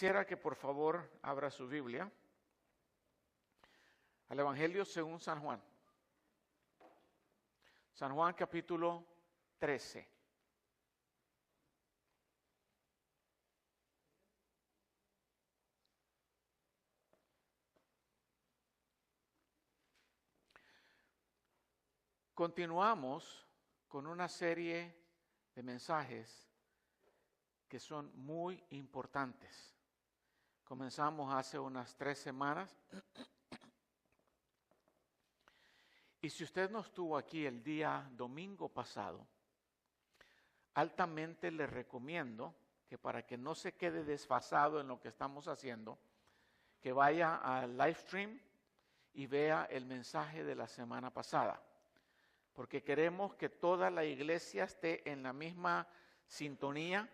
Quisiera que por favor abra su Biblia al Evangelio según San Juan. San Juan capítulo 13. Continuamos con una serie de mensajes que son muy importantes. Comenzamos hace unas 3 semanas. Y si usted no estuvo aquí el día domingo pasado, altamente le recomiendo que para que no se quede desfasado en lo que estamos haciendo, que vaya al live stream y vea el mensaje de la semana pasada. Porque queremos que toda la iglesia esté en la misma sintonía,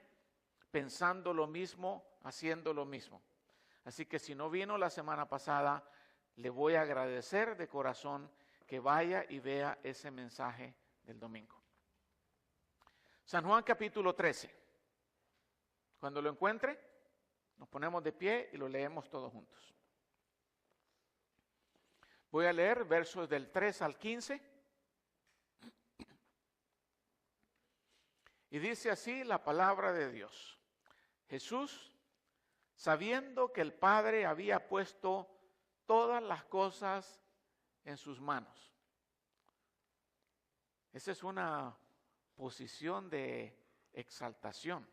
pensando lo mismo, haciendo lo mismo. Así que si no vino la semana pasada, le voy a agradecer de corazón que vaya y vea ese mensaje del domingo. San Juan capítulo 13. Cuando lo encuentre, nos ponemos de pie y lo leemos todos juntos. Voy a leer versos del 3 al 15. Y dice así la palabra de Dios. Jesús, sabiendo que el Padre había puesto todas las cosas en sus manos. Esa es una posición de exaltación.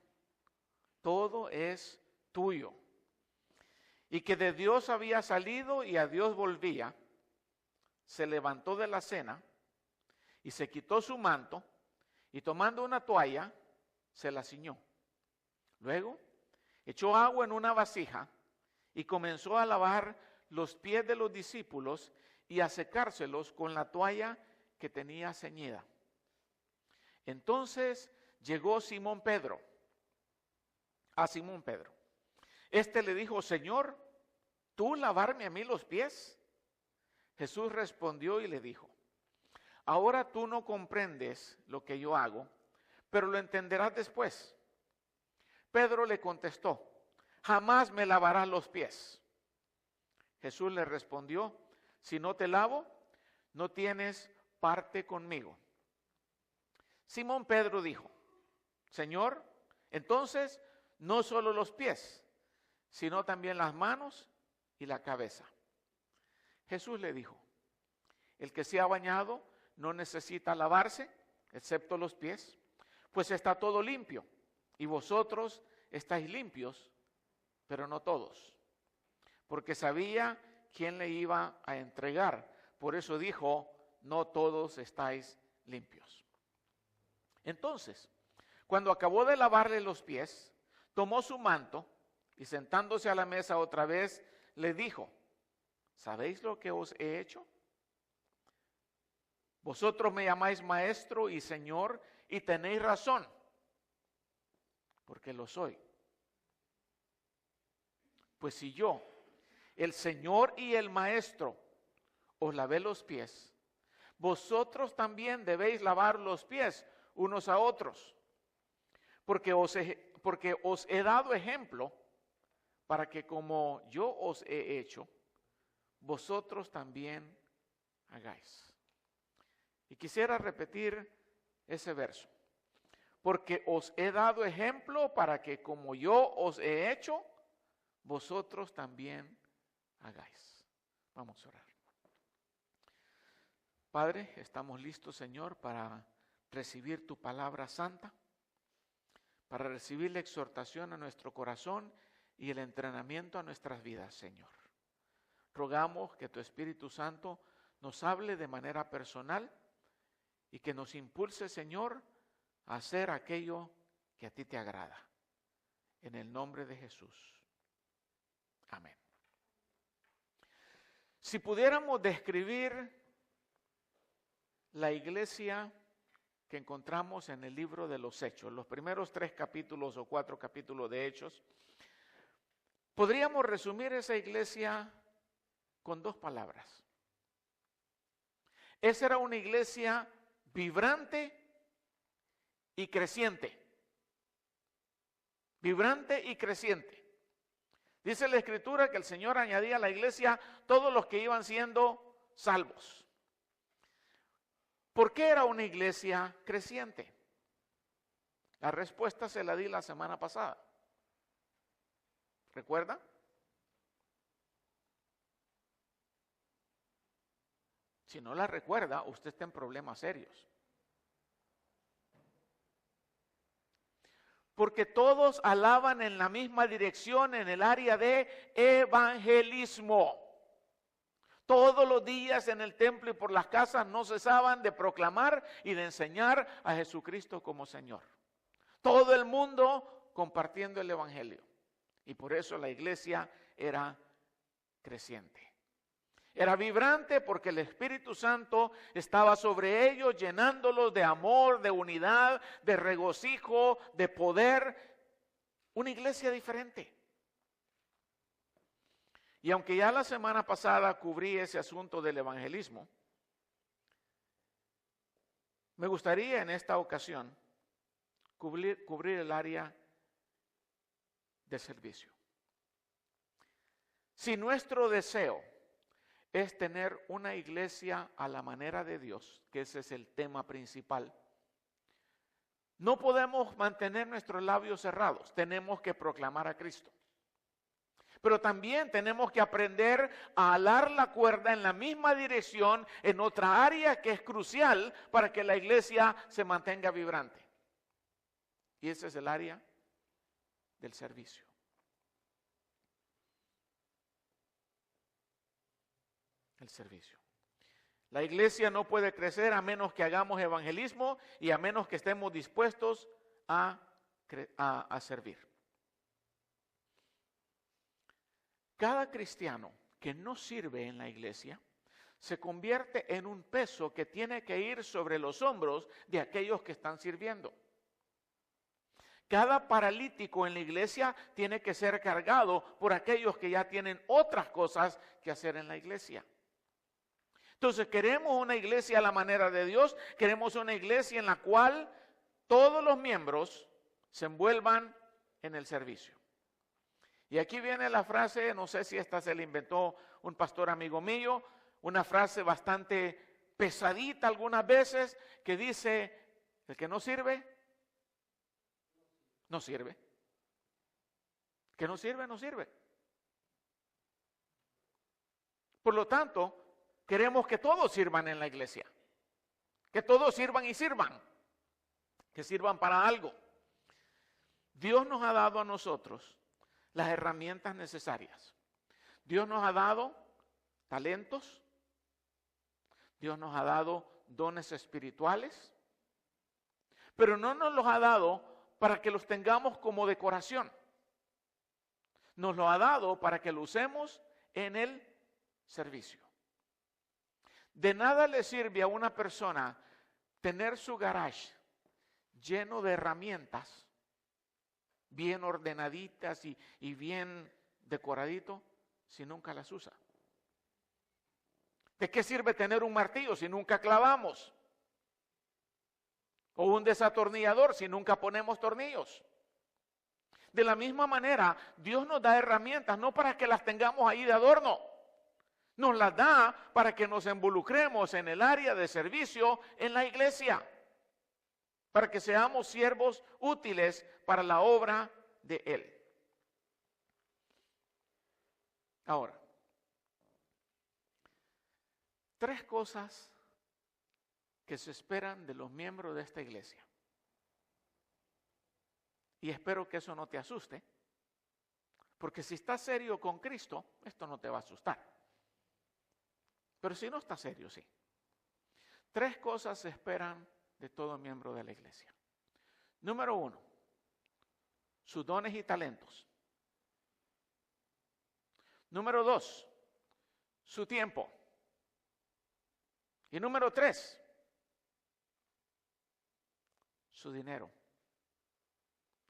Todo es tuyo. Y que de Dios había salido y a Dios volvía, se levantó de la cena y se quitó su manto y tomando una toalla, se la ciñó. Luego, echó agua en una vasija y comenzó a lavar los pies de los discípulos y a secárselos con la toalla que tenía ceñida. Entonces llegó Simón Pedro, a Simón Pedro. Este le dijo, Señor, ¿tú lavarme a mí los pies? Jesús respondió y le dijo, ahora tú no comprendes lo que yo hago, pero lo entenderás después. Pedro le contestó, jamás me lavarás los pies. Jesús le respondió, si no te lavo, no tienes parte conmigo. Simón Pedro dijo, Señor, entonces no solo los pies, sino también las manos y la cabeza. Jesús le dijo, el que se ha bañado no necesita lavarse, excepto los pies, pues está todo limpio, y vosotros estáis limpios, pero no todos. Porque sabía quién le iba a entregar, por eso dijo, no todos estáis limpios. Entonces, cuando acabó de lavarle los pies, tomó su manto, y sentándose a la mesa otra vez, le dijo, ¿sabéis lo que os he hecho? Vosotros me llamáis maestro y señor y tenéis razón, porque lo soy. Pues si yo, el Señor y el Maestro, os lavé los pies, vosotros también debéis lavar los pies unos a otros, porque os he dado ejemplo para que como yo os he hecho, vosotros también hagáis. Y quisiera repetir ese verso. Porque os he dado ejemplo para que como yo os he hecho, vosotros también hagáis. Vamos a orar. Padre, estamos listos, Señor, para recibir tu palabra santa, para recibir la exhortación a nuestro corazón y el entrenamiento a nuestras vidas, Señor. Rogamos que tu Espíritu Santo nos hable de manera personal y que nos impulse, Señor, a hacer aquello que a ti te agrada. En el nombre de Jesús. Amén. Si pudiéramos describir la iglesia que encontramos en el libro de los Hechos, los primeros 3 capítulos o 4 capítulos de Hechos, podríamos resumir esa iglesia con 2 palabras. Esa era una iglesia vibrante y creciente. Vibrante y creciente. Dice la Escritura que el Señor añadía a la iglesia todos los que iban siendo salvos. ¿Por qué era una iglesia creciente? La respuesta se la di la semana pasada. ¿Recuerda? Si no la recuerda, usted está en problemas serios. Porque todos alaban en la misma dirección en el área de evangelismo. Todos los días en el templo y por las casas no cesaban de proclamar y de enseñar a Jesucristo como Señor. Todo el mundo compartiendo el evangelio. Y por eso la iglesia era creciente. Era vibrante porque el Espíritu Santo estaba sobre ellos, llenándolos de amor, de unidad, de regocijo, de poder. Una iglesia diferente. Y aunque ya la semana pasada cubrí ese asunto del evangelismo, me gustaría en esta ocasión cubrir el área de servicio. Si nuestro deseo es tener una iglesia a la manera de Dios, que ese es el tema principal, no podemos mantener nuestros labios cerrados, tenemos que proclamar a Cristo. Pero también tenemos que aprender a alar la cuerda en la misma dirección en otra área que es crucial para que la iglesia se mantenga vibrante. Y ese es el área del servicio. El servicio. La iglesia no puede crecer a menos que hagamos evangelismo y a menos que estemos dispuestos a servir. Cada cristiano que no sirve en la iglesia se convierte en un peso que tiene que ir sobre los hombros de aquellos que están sirviendo. Cada paralítico en la iglesia tiene que ser cargado por aquellos que ya tienen otras cosas que hacer en la iglesia. Entonces queremos una iglesia a la manera de Dios, queremos una iglesia en la cual todos los miembros se envuelvan en el servicio. Y aquí viene la frase, no sé si esta se la inventó un pastor amigo mío, una frase bastante pesadita algunas veces, que dice, el que no sirve, no sirve. El que no sirve, no sirve. Por lo tanto, queremos que todos sirvan en la iglesia, que todos sirvan y sirvan, que sirvan para algo. Dios nos ha dado a nosotros las herramientas necesarias. Dios nos ha dado talentos, Dios nos ha dado dones espirituales, pero no nos los ha dado para que los tengamos como decoración. Nos lo ha dado para que lo usemos en el servicio. De nada le sirve a una persona tener su garage lleno de herramientas, bien ordenaditas y bien decoradito, si nunca las usa. ¿De qué sirve tener un martillo si nunca clavamos? O un desatornillador si nunca ponemos tornillos. De la misma manera, Dios nos da herramientas no para que las tengamos ahí de adorno. Nos las da para que nos involucremos en el área de servicio en la iglesia. Para que seamos siervos útiles para la obra de Él. Ahora, 3 cosas que se esperan de los miembros de esta iglesia. Y espero que eso no te asuste, porque si estás serio con Cristo, esto no te va a asustar. Pero si no estás serio, sí. 3 cosas se esperan de todo miembro de la iglesia. Número 1, sus dones y talentos. Número 2, su tiempo. Y número 3, su dinero.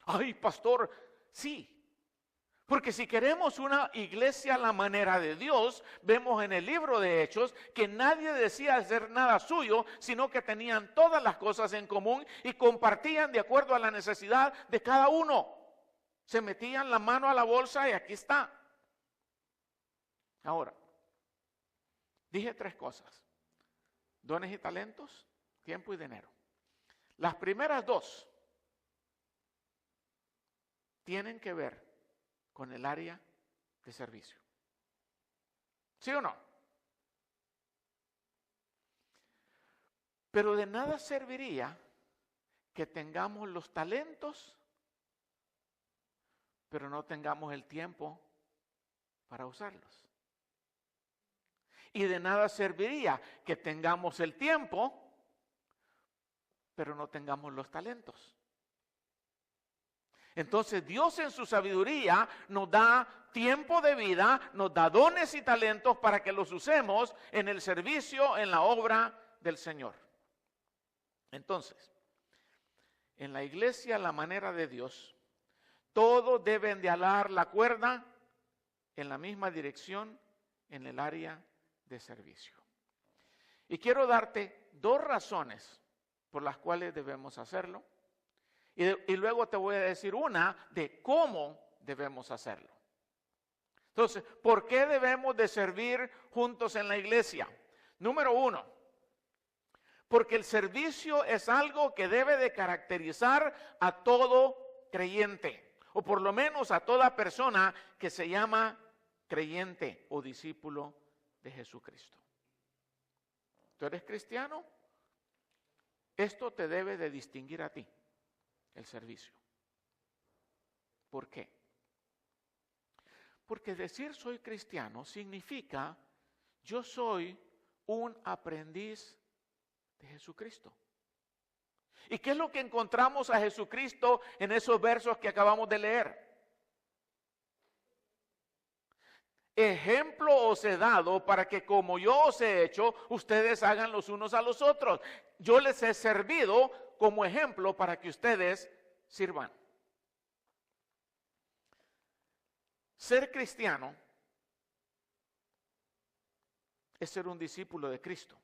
Ay, pastor, sí. Porque si queremos una iglesia a la manera de Dios, vemos en el libro de Hechos que nadie decía hacer nada suyo, sino que tenían todas las cosas en común y compartían de acuerdo a la necesidad de cada uno. Se metían la mano a la bolsa y aquí está. Ahora, dije 3 cosas: dones y talentos, tiempo y dinero. Las primeras 2 tienen que ver con el área de servicio. ¿Sí o no? Pero de nada serviría que tengamos los talentos, pero no tengamos el tiempo para usarlos. Y de nada serviría que tengamos el tiempo, pero no tengamos los talentos. Entonces Dios en su sabiduría nos da tiempo de vida, nos da dones y talentos para que los usemos en el servicio, en la obra del Señor. Entonces, en la iglesia, la manera de Dios, todos deben de alar la cuerda en la misma dirección en el área de servicio. Y quiero darte 2 razones por las cuales debemos hacerlo. Y luego te voy a decir una de cómo debemos hacerlo. Entonces, ¿por qué debemos de servir juntos en la iglesia? Número 1, porque el servicio es algo que debe de caracterizar a todo creyente, o por lo menos a toda persona que se llama creyente o discípulo de Jesucristo. ¿Tú eres cristiano? Esto te debe de distinguir a ti, el servicio. ¿Por qué? Porque decir soy cristiano significa yo soy un aprendiz de Jesucristo. ¿Y qué es lo que encontramos a Jesucristo en esos versos que acabamos de leer? Ejemplo os he dado para que como yo os he hecho, ustedes hagan los unos a los otros. Yo les he servido como ejemplo para que ustedes sirvan. Ser cristiano es ser un discípulo de Cristo.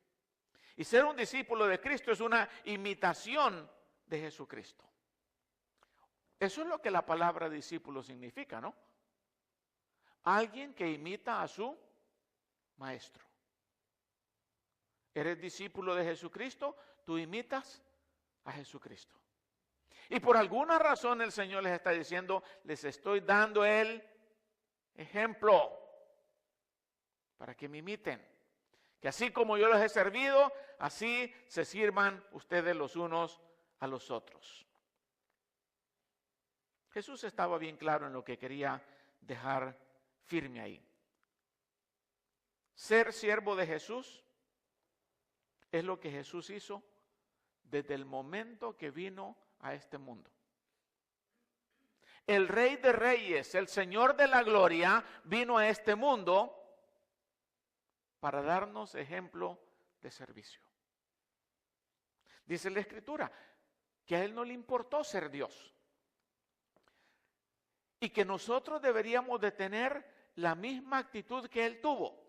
Y ser un discípulo de Cristo es una imitación de Jesucristo. Eso es lo que la palabra discípulo significa, ¿no? Alguien que imita a su maestro. ¿Eres discípulo de Jesucristo? Tú imitas a Jesucristo. Y por alguna razón el Señor les está diciendo, les estoy dando el ejemplo para que me imiten. Que así como yo los he servido, así se sirvan ustedes los unos a los otros. Jesús estaba bien claro en lo que quería dejar firme ahí. Ser siervo de Jesús es lo que Jesús hizo desde el momento que vino a este mundo. El Rey de Reyes, el Señor de la Gloria, vino a este mundo para darnos ejemplo de servicio. Dice la Escritura que a Él no le importó ser Dios y que nosotros deberíamos de tener la misma actitud que Él tuvo.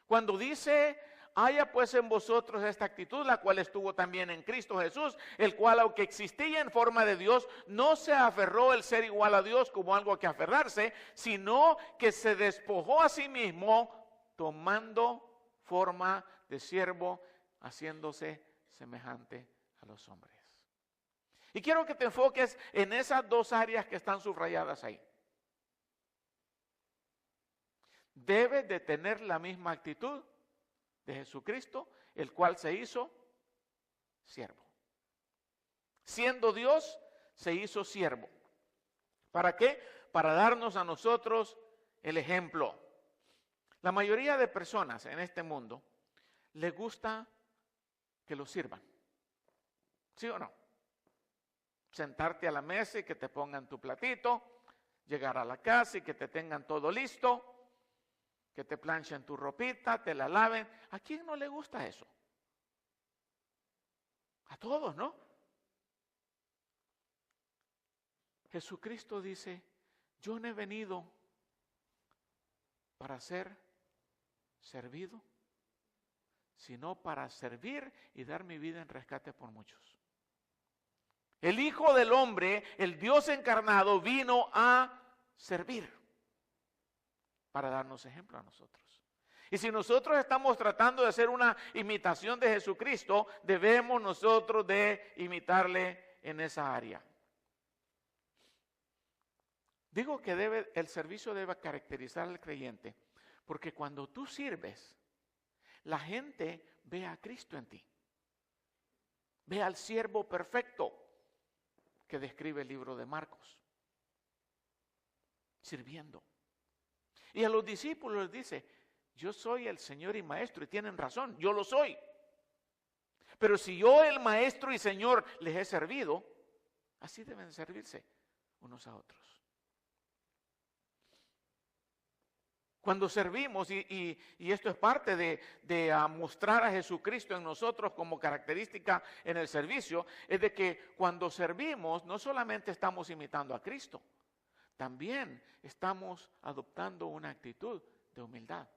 Cuando dice, haya pues en vosotros esta actitud, la cual estuvo también en Cristo Jesús, el cual aunque existía en forma de Dios, no se aferró el ser igual a Dios como algo que aferrarse, sino que se despojó a sí mismo, tomando forma de siervo, haciéndose semejante a los hombres. Y quiero que te enfoques en esas 2 áreas que están subrayadas ahí. Debes de tener la misma actitud de Jesucristo, el cual se hizo siervo. Siendo Dios, se hizo siervo. ¿Para qué? Para darnos a nosotros el ejemplo. La mayoría de personas en este mundo les gusta que los sirvan. ¿Sí o no? Sentarte a la mesa y que te pongan tu platito, llegar a la casa y que te tengan todo listo, que te planchen tu ropita, te la laven. ¿A quién no le gusta eso? A todos, ¿no? Jesucristo dice, yo no he venido para ser servido, sino para servir y dar mi vida en rescate por muchos. El Hijo del Hombre, el Dios encarnado, vino a servir. para darnos ejemplo a nosotros. Y si nosotros estamos tratando de hacer una imitación de Jesucristo, debemos nosotros de imitarle en esa área. Digo que el servicio debe caracterizar al creyente, porque cuando tú sirves, la gente ve a Cristo en ti. Ve al siervo perfecto que describe el libro de Marcos, sirviendo. Y a los discípulos les dice, yo soy el Señor y Maestro, y tienen razón, yo lo soy. Pero si yo, el Maestro y Señor, les he servido, así deben servirse unos a otros. Cuando servimos, y esto es parte de mostrar a Jesucristo en nosotros como característica en el servicio, es de que cuando servimos no solamente estamos imitando a Cristo, también estamos adoptando una actitud de humildad.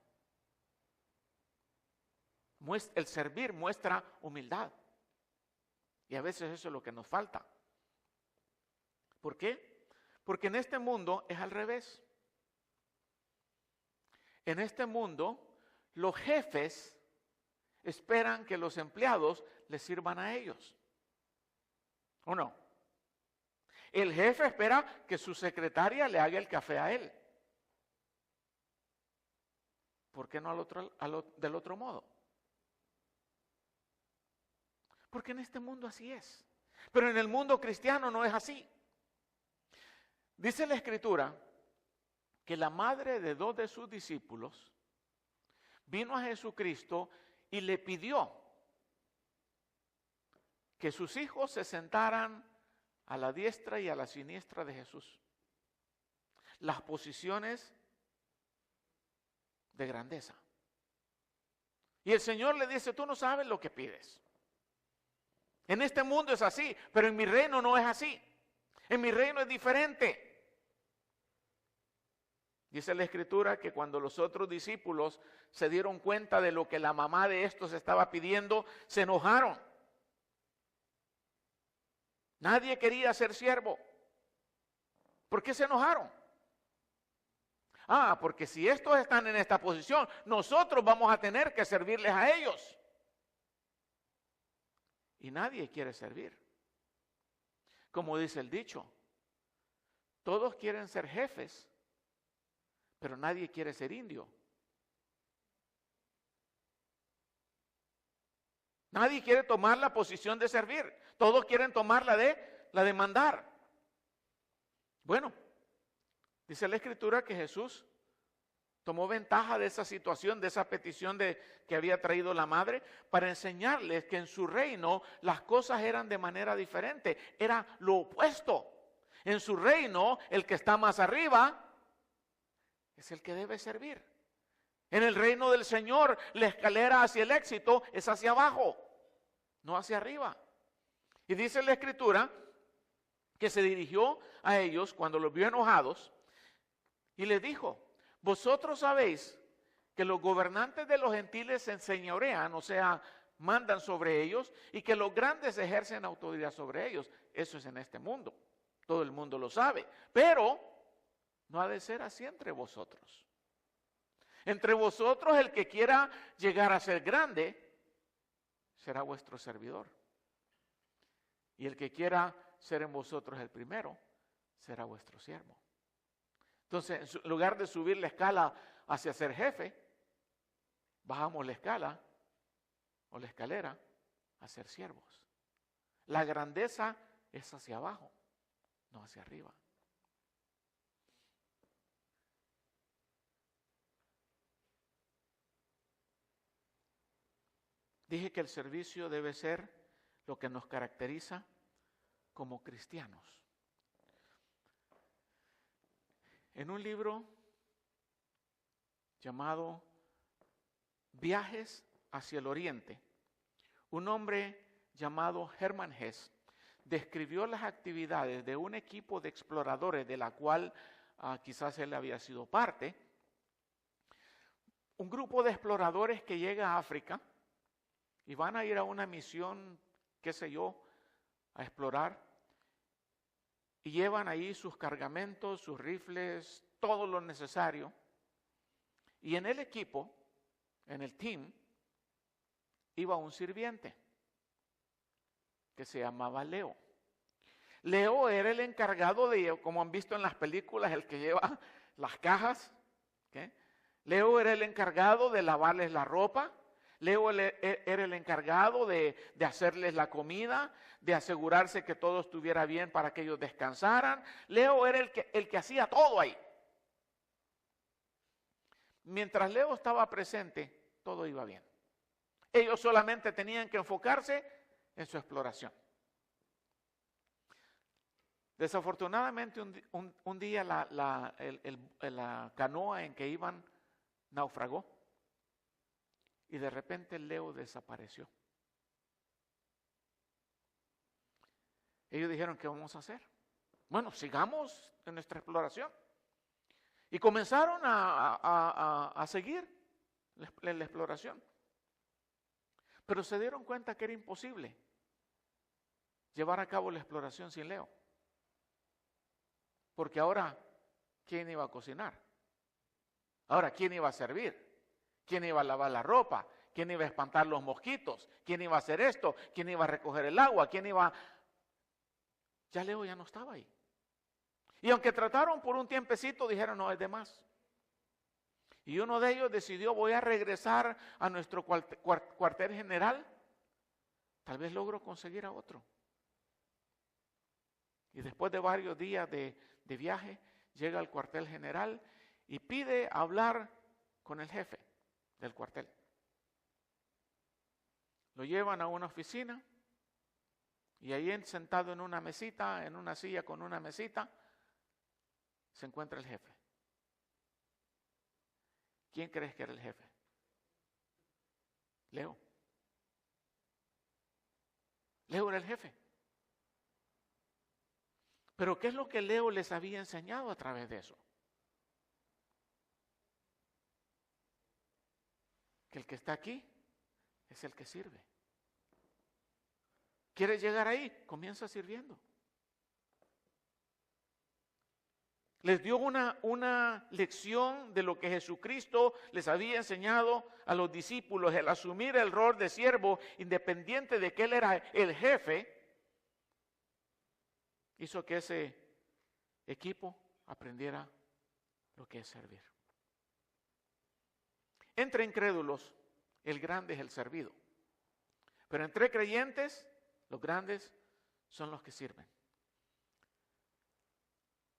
El servir muestra humildad. Y a veces eso es lo que nos falta. ¿Por qué? Porque en este mundo es al revés. En este mundo, los jefes esperan que los empleados les sirvan a ellos. ¿O no? El jefe espera que su secretaria le haga el café a él. ¿Por qué no del otro modo? Porque en este mundo así es. Pero en el mundo cristiano no es así. Dice la Escritura que la madre de 2 de sus discípulos vino a Jesucristo y le pidió que sus hijos se sentaran a la diestra y a la siniestra de Jesús. Las posiciones de grandeza. Y el Señor le dice, tú no sabes lo que pides. En este mundo es así, pero en mi reino no es así. En mi reino es diferente. Dice la Escritura que cuando los otros discípulos se dieron cuenta de lo que la mamá de estos estaba pidiendo, se enojaron. Nadie quería ser siervo. ¿Por qué se enojaron? Porque si estos están en esta posición, nosotros vamos a tener que servirles a ellos. Y nadie quiere servir. Como dice el dicho, todos quieren ser jefes, pero nadie quiere ser indio. Nadie quiere tomar la posición de servir. Todos quieren tomar la de mandar. Bueno, dice la Escritura que Jesús tomó ventaja de esa situación, de esa petición que había traído la madre, para enseñarles que en su reino las cosas eran de manera diferente. Era lo opuesto. En su reino, el que está más arriba es el que debe servir. En el reino del Señor, la escalera hacia el éxito es hacia abajo, no hacia arriba. Y dice la Escritura que se dirigió a ellos cuando los vio enojados y les dijo, vosotros sabéis que los gobernantes de los gentiles se enseñorean, o sea, mandan sobre ellos, y que los grandes ejercen autoridad sobre ellos. Eso es en este mundo, todo el mundo lo sabe, pero no ha de ser así entre vosotros. Entre vosotros el que quiera llegar a ser grande será vuestro servidor. Y el que quiera ser en vosotros el primero será vuestro siervo. Entonces, en lugar de subir la escala hacia ser jefe, bajamos la escala o la escalera a ser siervos. La grandeza es hacia abajo, no hacia arriba. Dije que el servicio debe ser lo que nos caracteriza como cristianos. En un libro llamado Viajes hacia el Oriente, un hombre llamado Hermann Hesse describió las actividades de un equipo de exploradores de la cual quizás él había sido parte. Un grupo de exploradores que llega a África y van a ir a una misión, qué sé yo, a explorar. Y llevan ahí sus cargamentos, sus rifles, todo lo necesario. Y en el equipo, en el team, iba un sirviente que se llamaba Leo. Leo era el encargado de, como han visto en las películas, el que lleva las cajas. ¿Okay? Leo era el encargado de lavarles la ropa. Leo era el encargado de hacerles la comida, de asegurarse que todo estuviera bien para que ellos descansaran. Leo era el que hacía todo ahí. Mientras Leo estaba presente, todo iba bien. Ellos solamente tenían que enfocarse en su exploración. Desafortunadamente un día la canoa en que iban naufragó y de repente Leo desapareció. Ellos dijeron, ¿qué vamos a hacer? Bueno, sigamos en nuestra exploración. Y comenzaron a seguir la exploración. Pero se dieron cuenta que era imposible llevar a cabo la exploración sin Leo. Porque ahora, ¿quién iba a cocinar? Ahora, ¿quién iba a servir? ¿Quién iba a lavar la ropa? ¿Quién iba a espantar los mosquitos? ¿Quién iba a hacer esto? ¿Quién iba a recoger el agua? ¿Quién iba? Ya Leo ya no estaba ahí. Y aunque trataron por un tiempecito, dijeron, no, es de más. Y uno de ellos decidió, voy a regresar a nuestro cuartel general. Tal vez logro conseguir a otro. Y después de varios días de viaje, llega al cuartel general y pide hablar con el jefe del cuartel. Lo llevan a una oficina y ahí sentado en una mesita, en una silla con una mesita, se encuentra el jefe. ¿Quién crees que era el jefe? Leo. Leo era el jefe. Pero ¿qué es lo que Leo les había enseñado a través de eso? Que el que está aquí es el que sirve. ¿Quieres llegar ahí? Comienza sirviendo. Les dio una lección de lo que Jesucristo les había enseñado a los discípulos, el asumir el rol de siervo, independiente de que Él era el jefe, hizo que ese equipo aprendiera lo que es servir. Entre incrédulos, el grande es el servido. Pero entre creyentes, los grandes son los que sirven.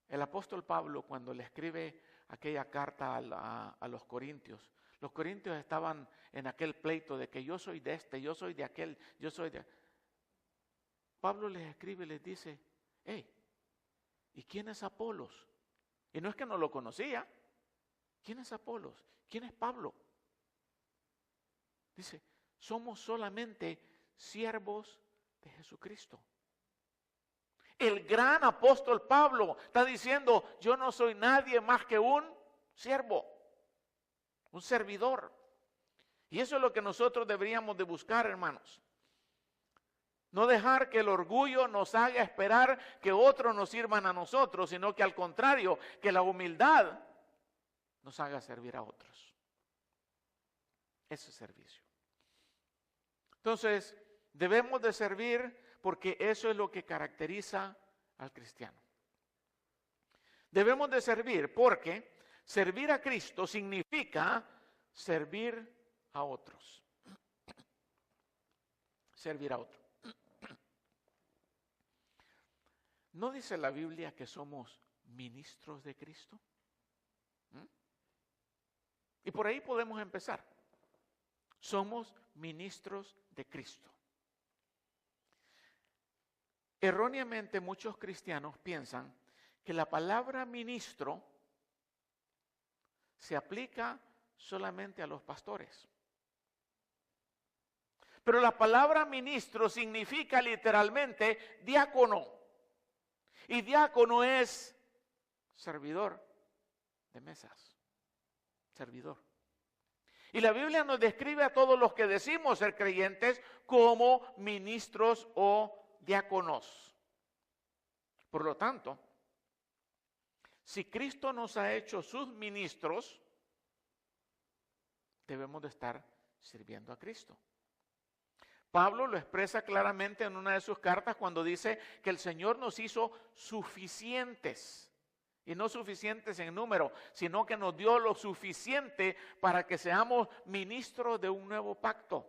El apóstol Pablo, cuando le escribe aquella carta a los corintios estaban en aquel pleito de que yo soy de este, yo soy de aquel, yo soy de... Pablo les escribe y les dice, hey, ¿y quién es Apolos? Y no es que no lo conocía. ¿Quién es Apolos? ¿Quién es Pablo? Dice, somos solamente siervos de Jesucristo. El gran apóstol Pablo está diciendo, yo no soy nadie más que un siervo, un servidor. Y eso es lo que nosotros deberíamos de buscar, hermanos. No dejar que el orgullo nos haga esperar que otros nos sirvan a nosotros, sino que al contrario, que la humildad nos haga servir a otros. Ese es servicio. Entonces, debemos de servir porque eso es lo que caracteriza al cristiano. Debemos de servir porque servir a Cristo significa servir a otros. Servir a otros. ¿No dice la Biblia que somos ministros de Cristo? Y por ahí podemos empezar. Somos ministros de Cristo. Erróneamente muchos cristianos piensan que la palabra ministro se aplica solamente a los pastores. Pero la palabra ministro significa literalmente diácono. Y diácono es servidor de mesas. Servidor. Y la Biblia nos describe a todos los que decimos ser creyentes como ministros o diáconos. Por lo tanto, si Cristo nos ha hecho sus ministros, debemos de estar sirviendo a Cristo. Pablo lo expresa claramente en una de sus cartas cuando dice que el Señor nos hizo suficientes, y no suficientes en número, sino que nos dio lo suficiente para que seamos ministros de un nuevo pacto.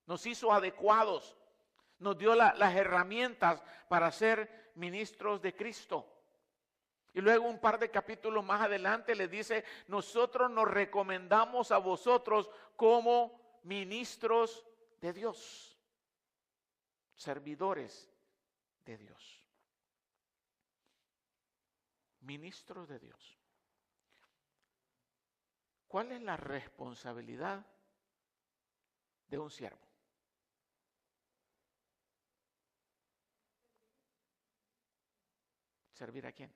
Nos hizo adecuados, nos dio las herramientas para ser ministros de Cristo. Y luego un par de capítulos más adelante le dice, nosotros nos recomendamos a vosotros como ministros de Dios, servidores de Dios, ministros de Dios. ¿Cuál es la responsabilidad de un siervo? ¿Servir a quién?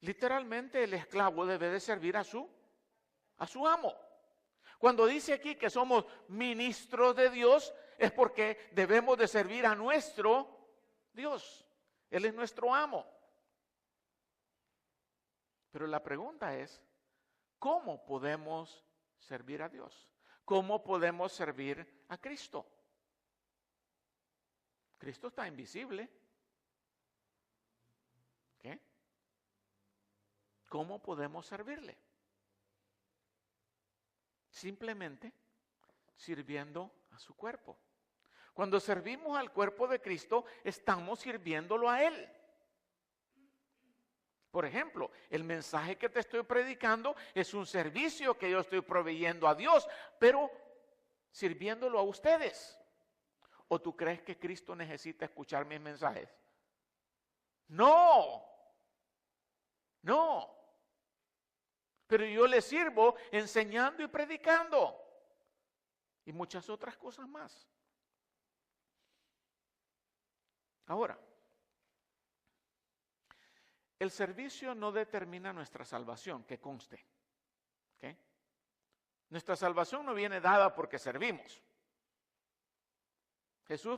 Literalmente el esclavo debe de servir a su amo. Cuando dice aquí que somos ministros de Dios, es porque debemos de servir a nuestro Dios. Él es nuestro amo. Pero la pregunta es, ¿cómo podemos servir a Dios? ¿Cómo podemos servir a Cristo? Cristo está invisible. ¿Qué? ¿Cómo podemos servirle? Simplemente sirviendo a su cuerpo. Cuando servimos al cuerpo de Cristo, estamos sirviéndolo a Él. Por ejemplo, el mensaje que te estoy predicando es un servicio que yo estoy proveyendo a Dios, pero sirviéndolo a ustedes. ¿O tú crees que Cristo necesita escuchar mis mensajes? No. Pero yo le sirvo enseñando y predicando. Y muchas otras cosas más. Ahora, el servicio no determina nuestra salvación, que conste. ¿Okay? Nuestra salvación no viene dada porque servimos.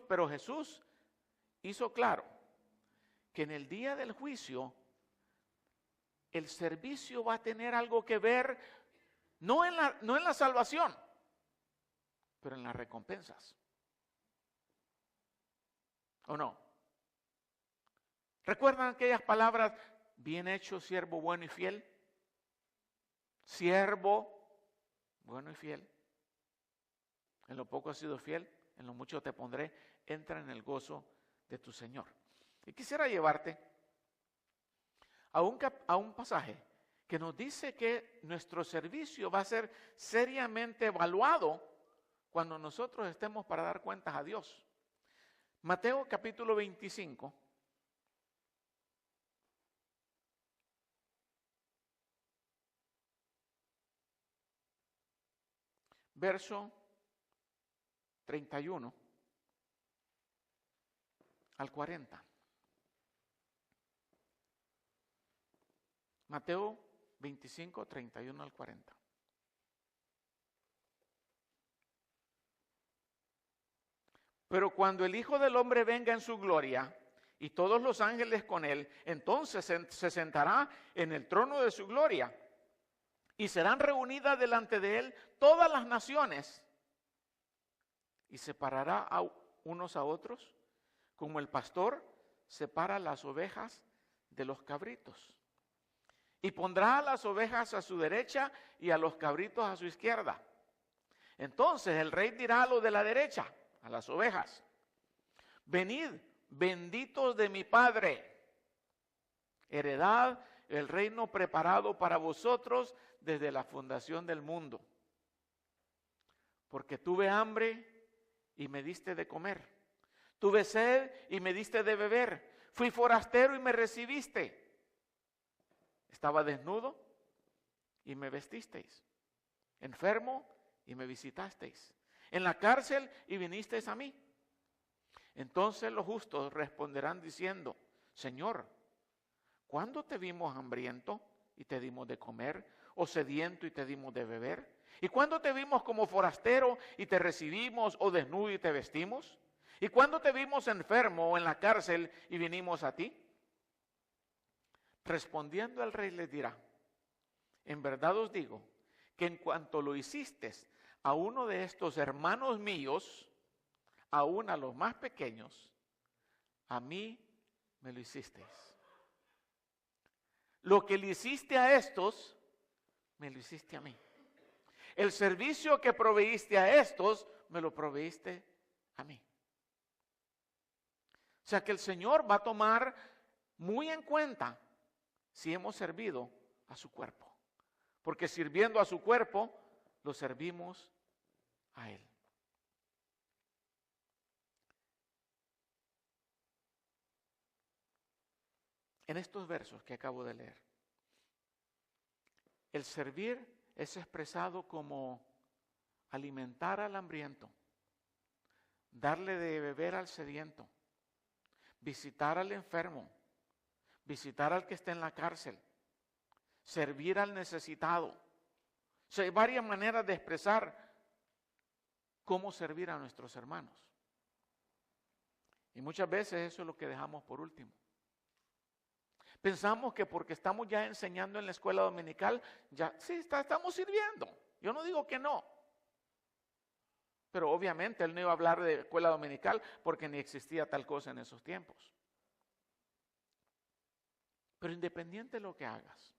Pero Jesús hizo claro que en el día del juicio el servicio va a tener algo que ver, no en la salvación, pero en las recompensas. ¿O no? ¿Recuerdan aquellas palabras? Bien hecho, siervo bueno y fiel. Siervo bueno y fiel. En lo poco has sido fiel, en lo mucho te pondré. Entra en el gozo de tu Señor. Y quisiera llevarte a un pasaje que nos dice que nuestro servicio va a ser seriamente evaluado cuando nosotros estemos para dar cuentas a Dios. Mateo capítulo 25. Verso 31 al 40. Mateo 25, 31 al 40. Pero cuando el Hijo del Hombre venga en su gloria y todos los ángeles con él, entonces se sentará en el trono de su gloria y serán reunidas delante de él todas las naciones y separará a unos a otros como el pastor separa las ovejas de los cabritos. Y pondrá a las ovejas a su derecha y a los cabritos a su izquierda. Entonces el rey dirá a los de la derecha, a las ovejas: venid, benditos de mi Padre, heredad el reino preparado para vosotros desde la fundación del mundo. Porque tuve hambre y me diste de comer, tuve sed y me diste de beber, fui forastero y me recibiste, estaba desnudo y me vestisteis, enfermo y me visitasteis, en la cárcel y vinisteis a mí. Entonces los justos responderán diciendo: Señor, ¿cuándo te vimos hambriento y te dimos de comer, o sediento y te dimos de beber? ¿Y cuándo te vimos como forastero y te recibimos, o desnudo y te vestimos? ¿Y cuándo te vimos enfermo o en la cárcel y vinimos a ti? Respondiendo el rey les dirá: en verdad os digo que en cuanto lo hiciste a uno de estos hermanos míos, aún a los más pequeños, a mí me lo hicisteis. Lo que le hiciste a estos, me lo hiciste a mí. El servicio que proveíste a estos, me lo proveíste a mí. O sea que el Señor va a tomar muy en cuenta si hemos servido a su cuerpo. Porque sirviendo a su cuerpo, lo servimos a Él. En estos versos que acabo de leer, el servir es expresado como alimentar al hambriento, darle de beber al sediento, visitar al enfermo, visitar al que está en la cárcel, servir al necesitado. O sea, hay varias maneras de expresar cómo servir a nuestros hermanos. Y muchas veces eso es lo que dejamos por último. Pensamos que porque estamos ya enseñando en la escuela dominical, ya sí, estamos sirviendo. Yo no digo que no. Pero obviamente él no iba a hablar de escuela dominical porque ni existía tal cosa en esos tiempos. Pero independiente de lo que hagas,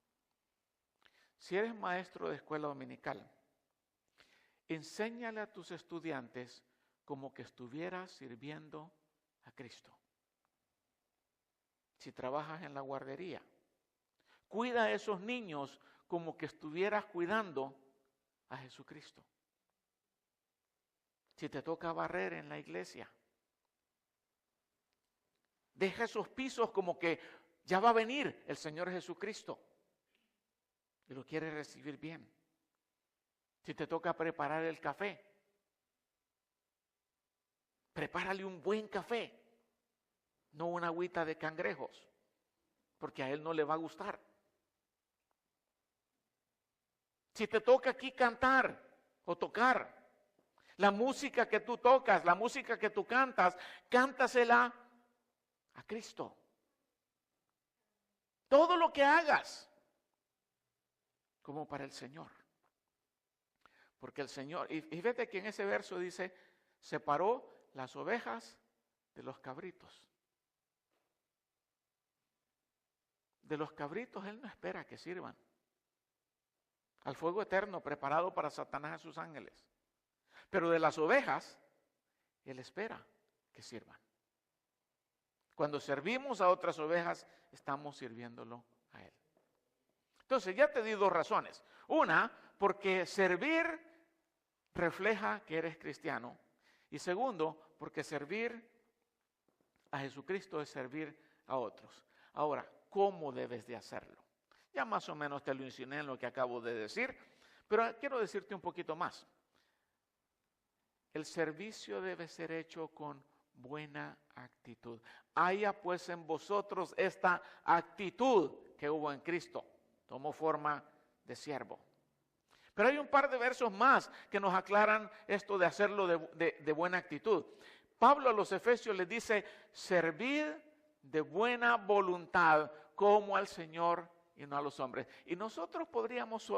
si eres maestro de escuela dominical, enséñale a tus estudiantes como que estuvieras sirviendo a Cristo. Si trabajas en la guardería, cuida a esos niños como que estuvieras cuidando a Jesucristo. Si te toca barrer en la iglesia, deja esos pisos como que ya va a venir el Señor Jesucristo y lo quiere recibir bien. Si te toca preparar el café, prepárale un buen café. No una agüita de cangrejos, porque a él no le va a gustar. Si te toca aquí cantar o tocar, la música que tú tocas, la música que tú cantas, cántasela a Cristo. Todo lo que hagas, como para el Señor. Porque el Señor, y fíjate que en ese verso dice, separó las ovejas de los cabritos. De los cabritos Él no espera que sirvan al fuego eterno preparado para Satanás y sus ángeles. Pero de las ovejas, Él espera que sirvan. Cuando servimos a otras ovejas, estamos sirviéndolo a Él. Entonces, ya te di dos razones. Una, porque servir refleja que eres cristiano. Y segundo, porque servir a Jesucristo es servir a otros. Ahora, ¿cómo debes de hacerlo? Ya más o menos te lo insinué en lo que acabo de decir, pero quiero decirte un poquito más. El servicio debe ser hecho con buena actitud. Haya pues en vosotros esta actitud que hubo en Cristo. Tomó forma de siervo. Pero hay un par de versos más que nos aclaran esto de hacerlo de buena actitud. Pablo a los Efesios les dice, servid de buena voluntad como al Señor y no a los hombres. Y nosotros podríamos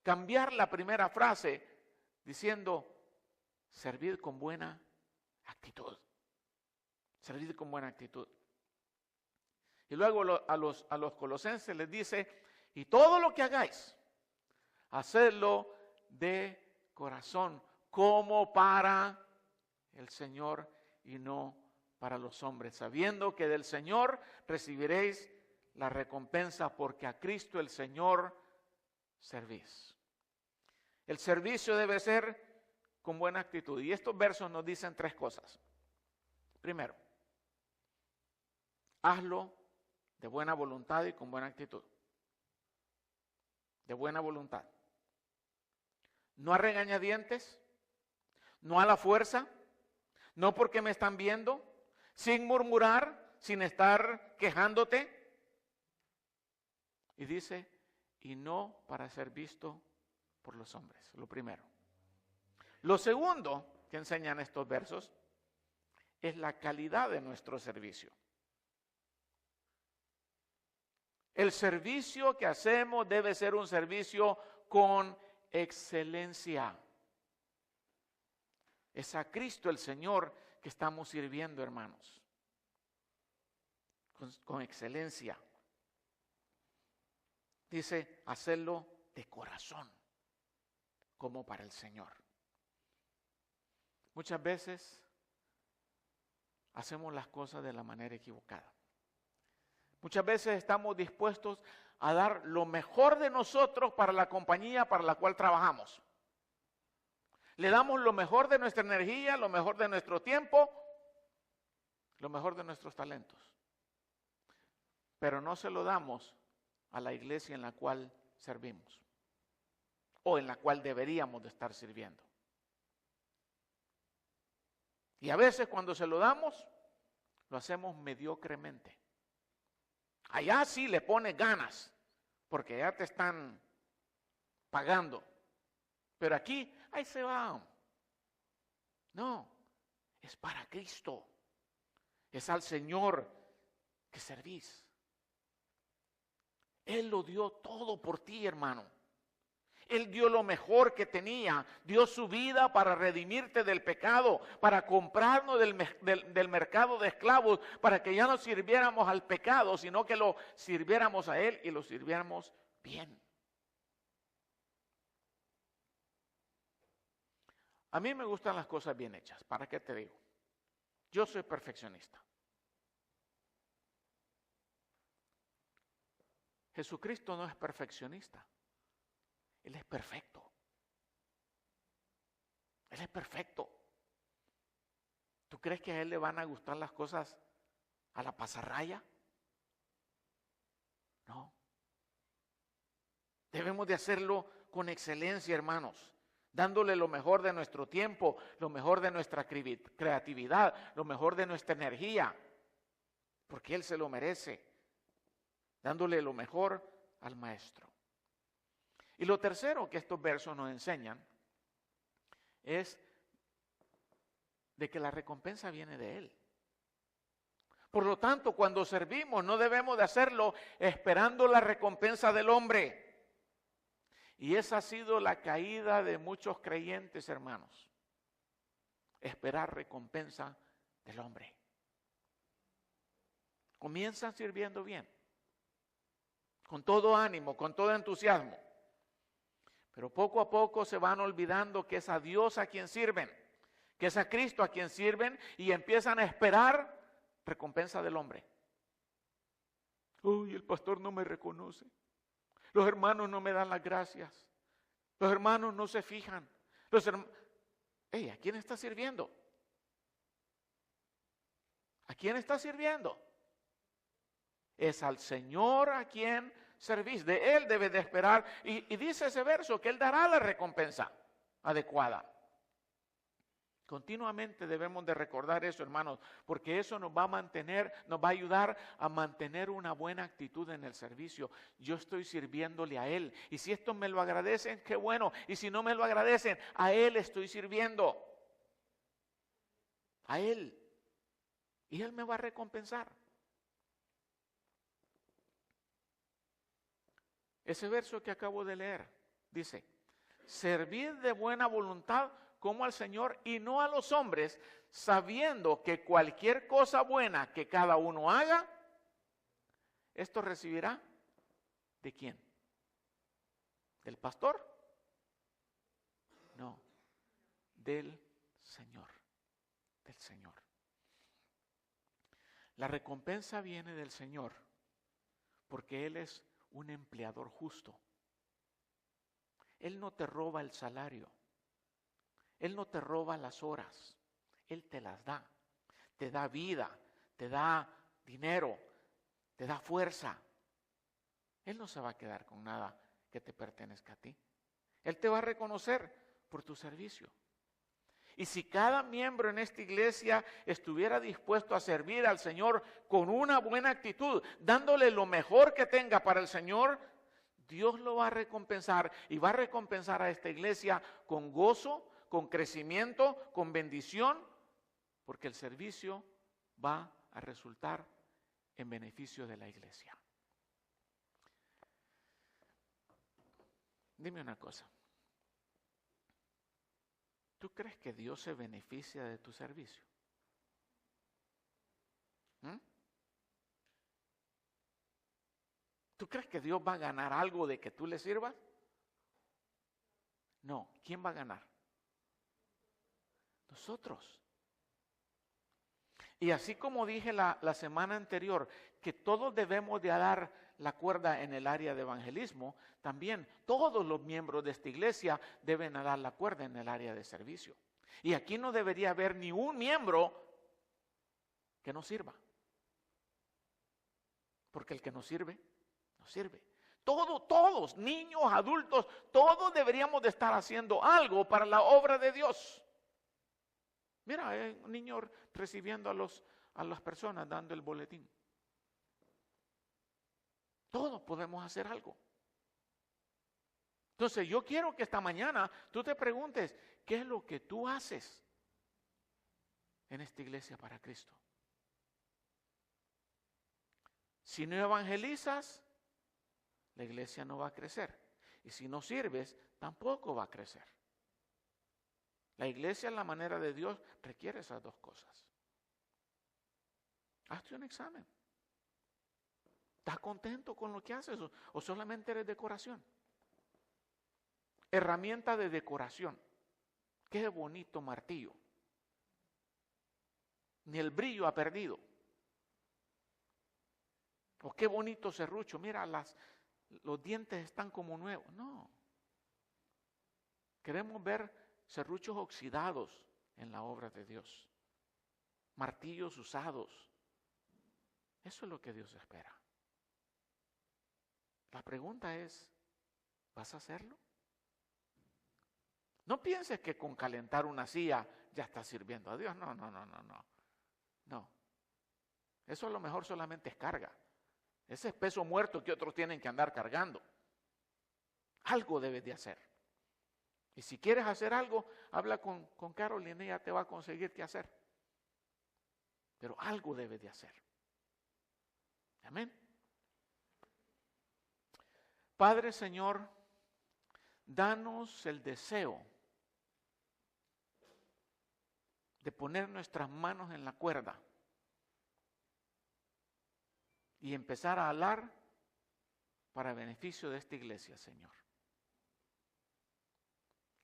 cambiar la primera frase diciendo, servid con buena actitud. Servid con buena actitud. Y luego a los colosenses les dice, y todo lo que hagáis, hacedlo de corazón, como para el Señor y no para los hombres, sabiendo que del Señor recibiréis la recompensa, porque a Cristo el Señor servís. El servicio debe ser con buena actitud. Y estos versos nos dicen tres cosas. Primero, hazlo de buena voluntad y con buena actitud. De buena voluntad. No a regañadientes, no a la fuerza, no porque me están viendo, sin murmurar, sin estar quejándote. Y dice, y no para ser visto por los hombres, lo primero. Lo segundo que enseñan estos versos es la calidad de nuestro servicio. El servicio que hacemos debe ser un servicio con excelencia. Es a Cristo el Señor que estamos sirviendo, hermanos. Con excelencia. Dice, hacerlo de corazón, como para el Señor. Muchas veces hacemos las cosas de la manera equivocada. Muchas veces estamos dispuestos a dar lo mejor de nosotros para la compañía para la cual trabajamos. Le damos lo mejor de nuestra energía, lo mejor de nuestro tiempo, lo mejor de nuestros talentos. Pero no se lo damos a la iglesia en la cual servimos o en la cual deberíamos de estar sirviendo. Y a veces cuando se lo damos, lo hacemos mediocremente. Allá sí le pones ganas, porque ya te están pagando. Pero aquí, ahí se va. No, es para Cristo. Es al Señor que servís. Él lo dio todo por ti, hermano. Él dio lo mejor que tenía, dio su vida para redimirte del pecado, para comprarnos del mercado de esclavos, para que ya no sirviéramos al pecado, sino que lo sirviéramos a Él y lo sirviéramos bien. A mí me gustan las cosas bien hechas, ¿para qué te digo? Yo soy perfeccionista. Jesucristo no es perfeccionista. Él es perfecto. Él es perfecto. ¿Tú crees que a Él le van a gustar las cosas a la pasarraya? No. Debemos de hacerlo con excelencia, hermanos, dándole lo mejor de nuestro tiempo, lo mejor de nuestra creatividad, lo mejor de nuestra energía, porque Él se lo merece, dándole lo mejor al Maestro. Y lo tercero que estos versos nos enseñan es de que la recompensa viene de Él. Por lo tanto, cuando servimos no debemos de hacerlo esperando la recompensa del hombre. Y esa ha sido la caída de muchos creyentes, hermanos. Esperar recompensa del hombre. Comienzan sirviendo bien, con todo ánimo, con todo entusiasmo. Pero poco a poco se van olvidando que es a Dios a quien sirven, que es a Cristo a quien sirven y empiezan a esperar recompensa del hombre. Uy, el pastor no me reconoce. Los hermanos no me dan las gracias. Los hermanos no se fijan. ¿A quién está sirviendo? ¿A quién está sirviendo? Es al Señor a quien servís. De Él debe de esperar. Y dice ese verso que Él dará la recompensa adecuada. Continuamente debemos de recordar eso, hermanos, porque eso nos va a mantener, nos va a ayudar a mantener una buena actitud en el servicio. Yo estoy sirviéndole a Él. Y si esto me lo agradecen, qué bueno. Y si no me lo agradecen, a Él estoy sirviendo. A Él. Y Él me va a recompensar. Ese verso que acabo de leer dice, servid de buena voluntad como al Señor y no a los hombres, sabiendo que cualquier cosa buena que cada uno haga, esto recibirá ¿de quién? ¿Del pastor? No, del Señor, del Señor. La recompensa viene del Señor porque Él es un empleador justo. Él no te roba el salario. Él no te roba las horas. Él te las da. Te da vida, te da dinero, te da fuerza. Él no se va a quedar con nada que te pertenezca a ti. Él te va a reconocer por tu servicio. Y si cada miembro en esta iglesia estuviera dispuesto a servir al Señor con una buena actitud, dándole lo mejor que tenga para el Señor, Dios lo va a recompensar y va a recompensar a esta iglesia con gozo, con crecimiento, con bendición, porque el servicio va a resultar en beneficio de la iglesia. Dime una cosa. ¿Tú crees que Dios se beneficia de tu servicio? ¿Mm? ¿Tú crees que Dios va a ganar algo de que tú le sirvas? No. ¿Quién va a ganar? Nosotros. Y así como dije la semana anterior, que todos debemos de dar la cuerda en el área de evangelismo, también todos los miembros de esta iglesia deben dar la cuerda en el área de servicio. Y aquí no debería haber ni un miembro que no sirva. Porque el que no sirve, no sirve. Todos, niños, adultos, todos deberíamos de estar haciendo algo para la obra de Dios. Mira, hay un niño recibiendo a las personas, dando el boletín. Todos podemos hacer algo. Entonces yo quiero que esta mañana tú te preguntes, ¿qué es lo que tú haces en esta iglesia para Cristo? Si no evangelizas, la iglesia no va a crecer. Y si no sirves, tampoco va a crecer. La iglesia, en la manera de Dios, requiere esas dos cosas. Hazte un examen. ¿Estás contento con lo que haces o solamente eres decoración? Herramienta de decoración. Qué bonito martillo. Ni el brillo ha perdido. O qué bonito serrucho. Mira, los dientes están como nuevos. No. Queremos ver serruchos oxidados en la obra de Dios. Martillos usados. Eso es lo que Dios espera. La pregunta es, ¿vas a hacerlo? No pienses que con calentar una silla ya estás sirviendo a Dios. No. No. Eso a lo mejor solamente es carga. Ese es peso muerto que otros tienen que andar cargando. Algo debes de hacer. Y si quieres hacer algo, habla con Carolina y ella te va a conseguir qué hacer. Pero algo debes de hacer. Amén. Padre Señor, danos el deseo de poner nuestras manos en la cuerda y empezar a alar para beneficio de esta iglesia, Señor.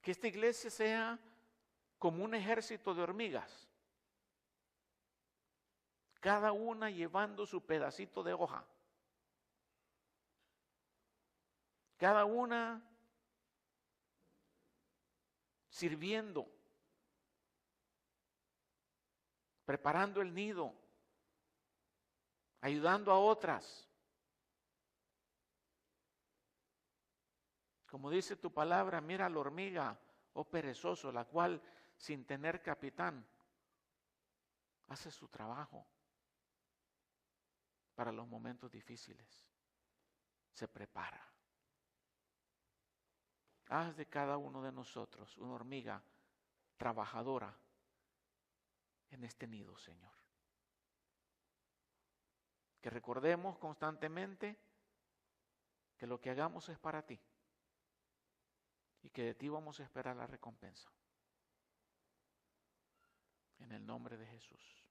Que esta iglesia sea como un ejército de hormigas, cada una llevando su pedacito de hoja, cada una sirviendo, preparando el nido, ayudando a otras. Como dice tu palabra, mira la hormiga, oh perezoso, la cual sin tener capitán hace su trabajo para los momentos difíciles. Se prepara. Haz de cada uno de nosotros una hormiga trabajadora en este nido, Señor. Que recordemos constantemente que lo que hagamos es para ti y que de ti vamos a esperar la recompensa. En el nombre de Jesús.